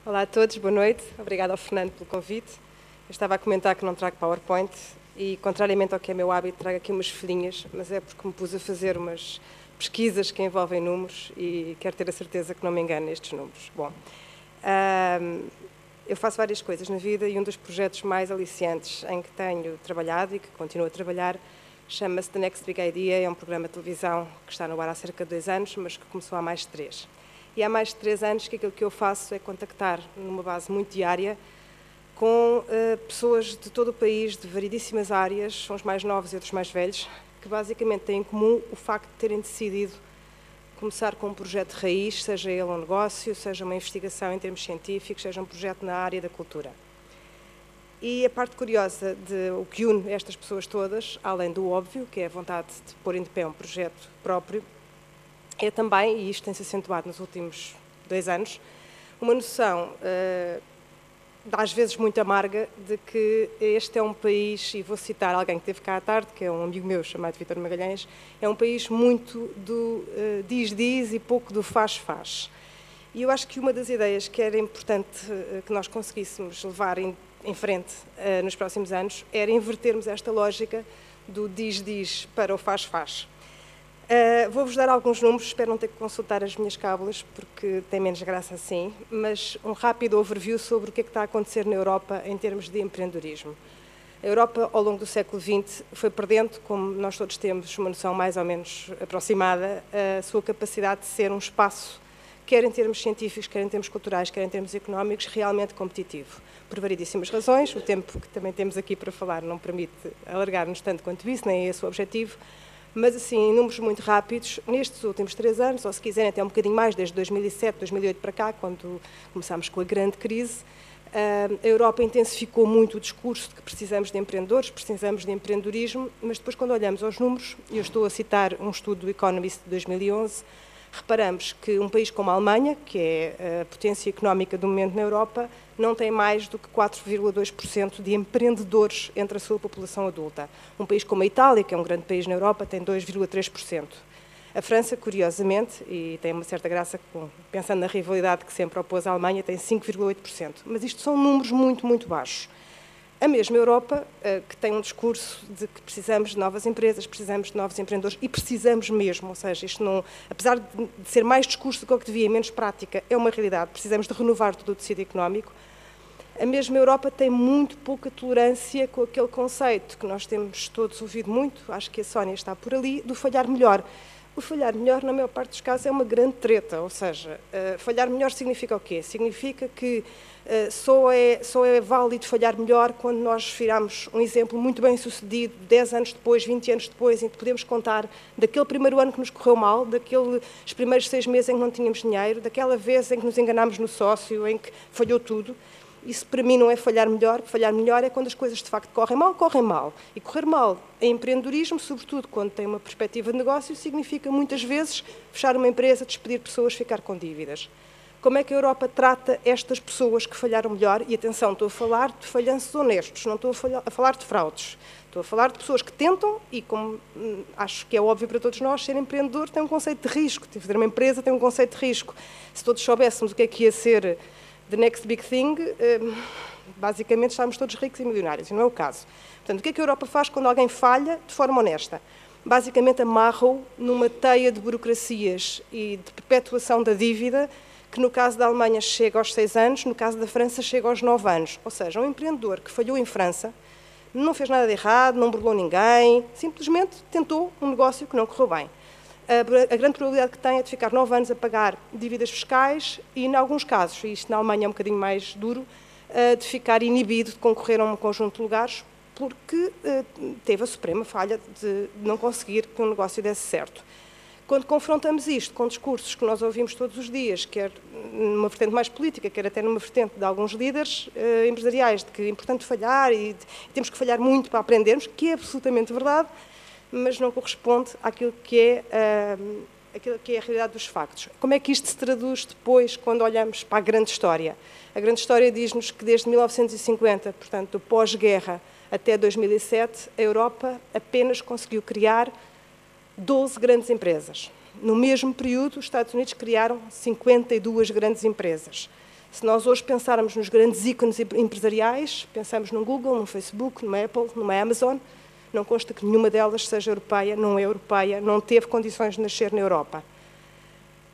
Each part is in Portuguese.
Olá a todos, boa noite. Obrigada ao Fernando pelo convite. Eu estava a comentar que não trago PowerPoint e, contrariamente ao que é meu hábito, trago aqui umas folhinhas, mas é porque me pus a fazer umas pesquisas que envolvem números e quero ter a certeza que não me engano nestes números. Bom, eu faço várias coisas na vida e um dos projetos mais aliciantes em que tenho trabalhado e que continuo a trabalhar chama-se The Next Big Idea. É um programa de televisão que está no ar há cerca de 2 anos, mas que começou há mais de 3. E há mais de 3 anos que aquilo que eu faço é contactar, numa base muito diária, com pessoas de todo o país, de variedíssimas áreas, uns mais novos e outros mais velhos, que basicamente têm em comum o facto de terem decidido começar com um projeto de raiz, seja ele um negócio, seja uma investigação em termos científicos, seja um projeto na área da cultura. E a parte curiosa de o que une estas pessoas todas, além do óbvio, que é a vontade de pôr em pé um projeto próprio, é também, e isto tem-se acentuado nos últimos 2 anos, uma noção, às vezes muito amarga, de que este é um país, e vou citar alguém que esteve cá à tarde, que é um amigo meu chamado Vítor Magalhães, é um país muito do diz-diz e pouco do faz-faz. E eu acho que uma das ideias que era importante que nós conseguíssemos levar em frente nos próximos anos era invertermos esta lógica do diz-diz para o faz-faz. Vou-vos dar alguns números, espero não ter que consultar as minhas cábulas, porque tem menos graça assim, mas um rápido overview sobre o que é que está a acontecer na Europa em termos de empreendedorismo. A Europa, ao longo do século XX, foi perdendo, como nós todos temos uma noção mais ou menos aproximada, a sua capacidade de ser um espaço, quer em termos científicos, quer em termos culturais, quer em termos económicos, realmente competitivo. Por variedíssimas razões, o tempo que também temos aqui para falar não permite alargar-nos tanto quanto isso, nem é esse o objetivo. Mas, assim, em números muito rápidos, nestes últimos 3 anos, ou se quiserem até um bocadinho mais, desde 2007, 2008 para cá, quando começámos com a grande crise, a Europa intensificou muito o discurso de que precisamos de empreendedores, precisamos de empreendedorismo, mas depois, quando olhamos aos números, e eu estou a citar um estudo do Economist de 2011, reparamos que um país como a Alemanha, que é a potência económica do momento na Europa, não tem mais do que 4,2% de empreendedores entre a sua população adulta. Um país como a Itália, que é um grande país na Europa, tem 2,3%. A França, curiosamente, e tem uma certa graça, pensando na rivalidade que sempre opôs à Alemanha, tem 5,8%. Mas isto são números muito, muito baixos. A mesma Europa, que tem um discurso de que precisamos de novas empresas, precisamos de novos empreendedores, e precisamos mesmo, ou seja, isto não, apesar de ser mais discurso do que devia e menos prática, é uma realidade, precisamos de renovar todo o tecido económico. A mesma Europa tem muito pouca tolerância com aquele conceito que nós temos todos ouvido muito, acho que a Sónia está por ali, do falhar melhor. O falhar melhor, na maior parte dos casos, é uma grande treta, ou seja, falhar melhor significa o quê? Significa que só é válido falhar melhor quando nós viramos um exemplo muito bem sucedido, 10 anos depois, 20 anos depois, em que podemos contar daquele primeiro ano que nos correu mal, daqueles primeiros 6 meses em que não tínhamos dinheiro, daquela vez em que nos enganámos no sócio, em que falhou tudo. Isso, para mim, não é falhar melhor é quando as coisas, de facto, correm mal. E correr mal em empreendedorismo, sobretudo quando tem uma perspectiva de negócio, significa, muitas vezes, fechar uma empresa, despedir pessoas, ficar com dívidas. Como é que a Europa trata estas pessoas que falharam melhor? E, atenção, estou a falar de falhanços honestos, não estou a falar de fraudes. Estou a falar de pessoas que tentam, e como acho que é óbvio para todos nós, ser empreendedor tem um conceito de risco, fazer uma empresa tem um conceito de risco. Se todos soubéssemos o que é que ia ser The Next Big Thing, basicamente estamos todos ricos e milionários, e não é o caso. Portanto, o que é que a Europa faz quando alguém falha de forma honesta? Basicamente amarra-o numa teia de burocracias e de perpetuação da dívida, que no caso da Alemanha chega aos 6 anos, no caso da França chega aos 9 anos. Ou seja, um empreendedor que falhou em França, não fez nada de errado, não burlou ninguém, simplesmente tentou um negócio que não correu bem. A grande probabilidade que tem é de ficar 9 anos a pagar dívidas fiscais e, em alguns casos, e isto na Alemanha é um bocadinho mais duro, de ficar inibido de concorrer a um conjunto de lugares porque teve a suprema falha de não conseguir que um negócio desse certo. Quando confrontamos isto com discursos que nós ouvimos todos os dias, quer numa vertente mais política, quer até numa vertente de alguns líderes empresariais, de que é importante falhar e temos que falhar muito para aprendermos, que é absolutamente verdade, mas não corresponde àquilo que é a realidade dos factos. Como é que isto se traduz depois quando olhamos para a grande história? A grande história diz-nos que desde 1950, portanto, do pós-guerra até 2007, a Europa apenas conseguiu criar 12 grandes empresas. No mesmo período, os Estados Unidos criaram 52 grandes empresas. Se nós hoje pensarmos nos grandes ícones empresariais, pensamos num Google, num Facebook, numa Apple, numa Amazon, não consta que nenhuma delas seja europeia, não é europeia, não teve condições de nascer na Europa.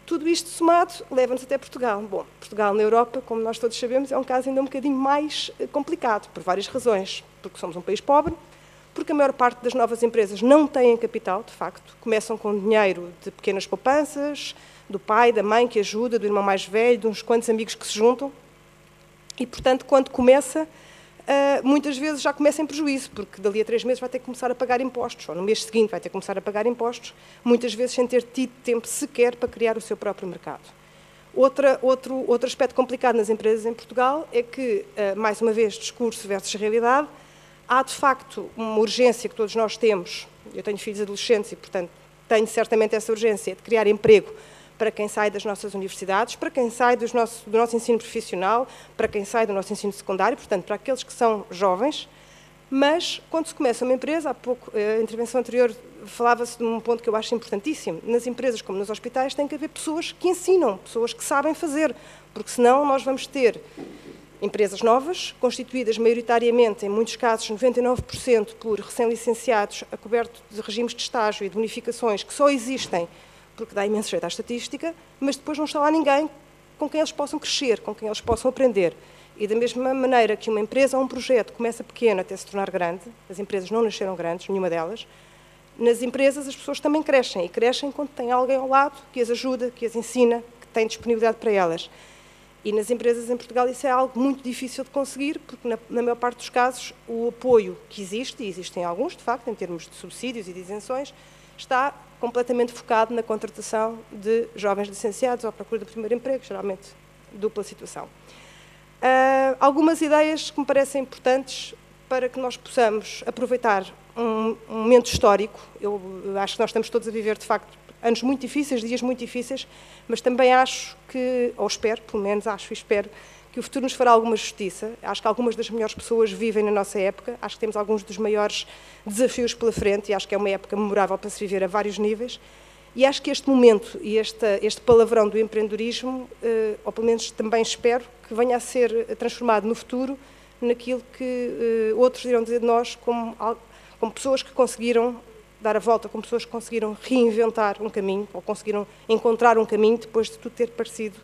Tudo isto somado leva-nos até Portugal. Bom, Portugal na Europa, como nós todos sabemos, é um caso ainda um bocadinho mais complicado, por várias razões. Porque somos um país pobre, porque a maior parte das novas empresas não têm capital, de facto, começam com dinheiro de pequenas poupanças, do pai, da mãe que ajuda, do irmão mais velho, de uns quantos amigos que se juntam. E, portanto, quando começa, muitas vezes já começa em prejuízo, porque dali a 3 meses vai ter que começar a pagar impostos, ou no mês seguinte vai ter que começar a pagar impostos, muitas vezes sem ter tido tempo sequer para criar o seu próprio mercado. Outro aspecto complicado nas empresas em Portugal é que, mais uma vez, discurso versus realidade, há de facto uma urgência que todos nós temos, eu tenho filhos adolescentes e, portanto, tenho certamente essa urgência de criar emprego para quem sai das nossas universidades, para quem sai do nosso ensino profissional, para quem sai do nosso ensino secundário, portanto, para aqueles que são jovens, mas quando se começa uma empresa, há pouco, a intervenção anterior falava-se de um ponto que eu acho importantíssimo, nas empresas como nos hospitais tem que haver pessoas que ensinam, pessoas que sabem fazer, porque senão nós vamos ter empresas novas, constituídas maioritariamente, em muitos casos 99% por recém-licenciados, a coberto de regimes de estágio e de bonificações que só existem porque dá imenso jeito à estatística, mas depois não está lá ninguém com quem eles possam crescer, com quem eles possam aprender. E da mesma maneira que uma empresa ou um projeto começa pequeno até se tornar grande, as empresas não nasceram grandes, nenhuma delas, nas empresas as pessoas também crescem, e crescem quando tem alguém ao lado que as ajuda, que as ensina, que tem disponibilidade para elas. E nas empresas em Portugal isso é algo muito difícil de conseguir, porque na maior parte dos casos o apoio que existe, e existem alguns, de facto, em termos de subsídios e de isenções, está completamente focado na contratação de jovens licenciados ou à procura do primeiro emprego, geralmente dupla situação. Algumas ideias que me parecem importantes para que nós possamos aproveitar um momento histórico. Eu acho que nós estamos todos a viver, de facto, anos muito difíceis, dias muito difíceis, mas também acho que, ou espero, pelo menos acho e espero, que o futuro nos fará alguma justiça. Acho que algumas das melhores pessoas vivem na nossa época, acho que temos alguns dos maiores desafios pela frente e acho que é uma época memorável para se viver a vários níveis. E acho que este momento e este palavrão do empreendedorismo, ou pelo menos também espero, que venha a ser transformado no futuro naquilo que outros irão dizer de nós como pessoas que conseguiram dar a volta, como pessoas que conseguiram reinventar um caminho, ou conseguiram encontrar um caminho depois de tudo ter parecido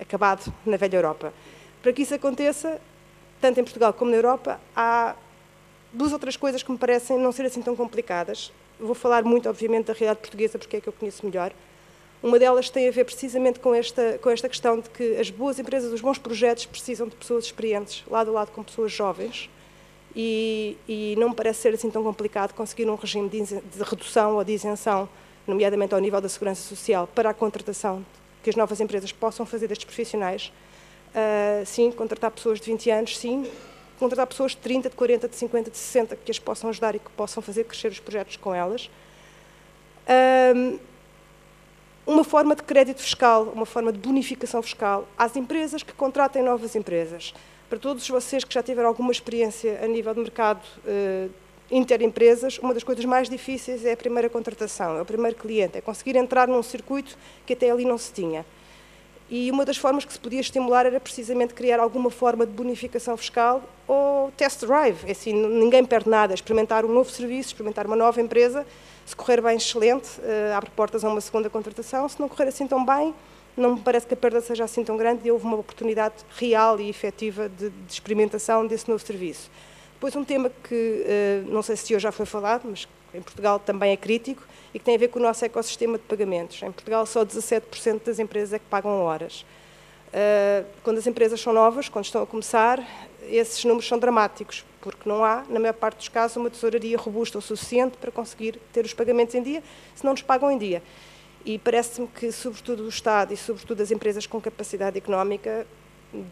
acabado na velha Europa. Para que isso aconteça, tanto em Portugal como na Europa, há 2 outras coisas que me parecem não ser assim tão complicadas. Vou falar muito, obviamente, da realidade portuguesa, porque é que eu conheço melhor. Uma delas tem a ver precisamente com esta questão de que as boas empresas, os bons projetos precisam de pessoas experientes, lado a lado com pessoas jovens, e não me parece ser assim tão complicado conseguir um regime de redução ou de isenção, nomeadamente ao nível da segurança social, para a contratação que as novas empresas possam fazer destes profissionais. Sim, contratar pessoas de 20 anos, sim, contratar pessoas de 30, de 40, de 50, de 60, que as possam ajudar e que possam fazer crescer os projetos com elas. Uma forma de crédito fiscal, uma forma de bonificação fiscal às empresas que contratem novas empresas. Para todos vocês que já tiveram alguma experiência a nível de mercado interempresas, uma das coisas mais difíceis é a primeira contratação, é o primeiro cliente, é conseguir entrar num circuito que até ali não se tinha. E uma das formas que se podia estimular era precisamente criar alguma forma de bonificação fiscal ou test drive. É assim, ninguém perde nada, experimentar um novo serviço, experimentar uma nova empresa, se correr bem, excelente, abre portas a uma segunda contratação, se não correr assim tão bem, não me parece que a perda seja assim tão grande e houve uma oportunidade real e efetiva de experimentação desse novo serviço. Depois um tema que, não sei se hoje já foi falado, mas em Portugal também é crítico e que tem a ver com o nosso ecossistema de pagamentos. Em Portugal só 17% das empresas é que pagam horas. Quando as empresas são novas, quando estão a começar, esses números são dramáticos, porque não há, na maior parte dos casos, uma tesouraria robusta o suficiente para conseguir ter os pagamentos em dia, se não nos pagam em dia. E parece-me que, sobretudo o Estado e sobretudo as empresas com capacidade económica,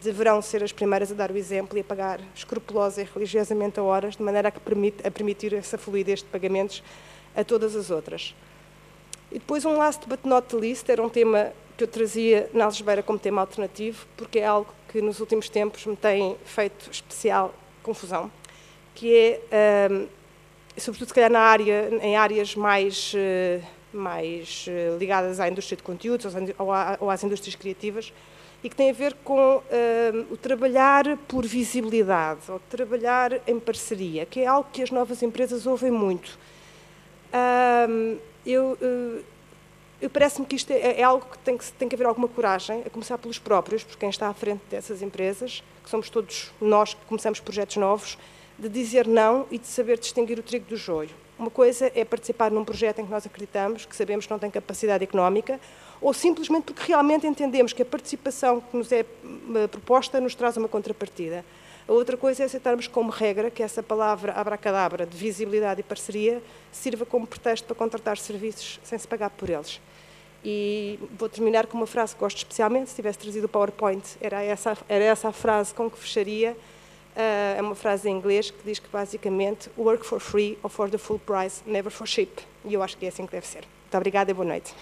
deverão ser as primeiras a dar o exemplo e a pagar escrupulosa e religiosamente a horas, de maneira a permitir essa fluidez de pagamentos a todas as outras. E depois um last but not least, era um tema que eu trazia na Algesbeira como tema alternativo, porque é algo que nos últimos tempos me tem feito especial confusão, que é, sobretudo se calhar em áreas mais mais ligadas à indústria de conteúdos ou às indústrias criativas, e que tem a ver com o trabalhar por visibilidade, ou trabalhar em parceria, que é algo que as novas empresas ouvem muito. Parece-me que isto é algo que tem que haver alguma coragem, a começar pelos próprios, por quem está à frente dessas empresas, que somos todos nós que começamos projetos novos, de dizer não e de saber distinguir o trigo do joio. Uma coisa é participar num projeto em que nós acreditamos, que sabemos que não tem capacidade económica, ou simplesmente porque realmente entendemos que a participação que nos é proposta nos traz uma contrapartida. A outra coisa é aceitarmos como regra que essa palavra abracadabra de visibilidade e parceria sirva como pretexto para contratar serviços sem se pagar por eles. E vou terminar com uma frase que gosto especialmente. Se tivesse trazido o PowerPoint, era essa a frase com que fecharia. É uma frase em inglês que diz que basicamente work for free or for the full price, never for cheap. E eu acho que é assim que deve ser. Muito obrigada e boa noite.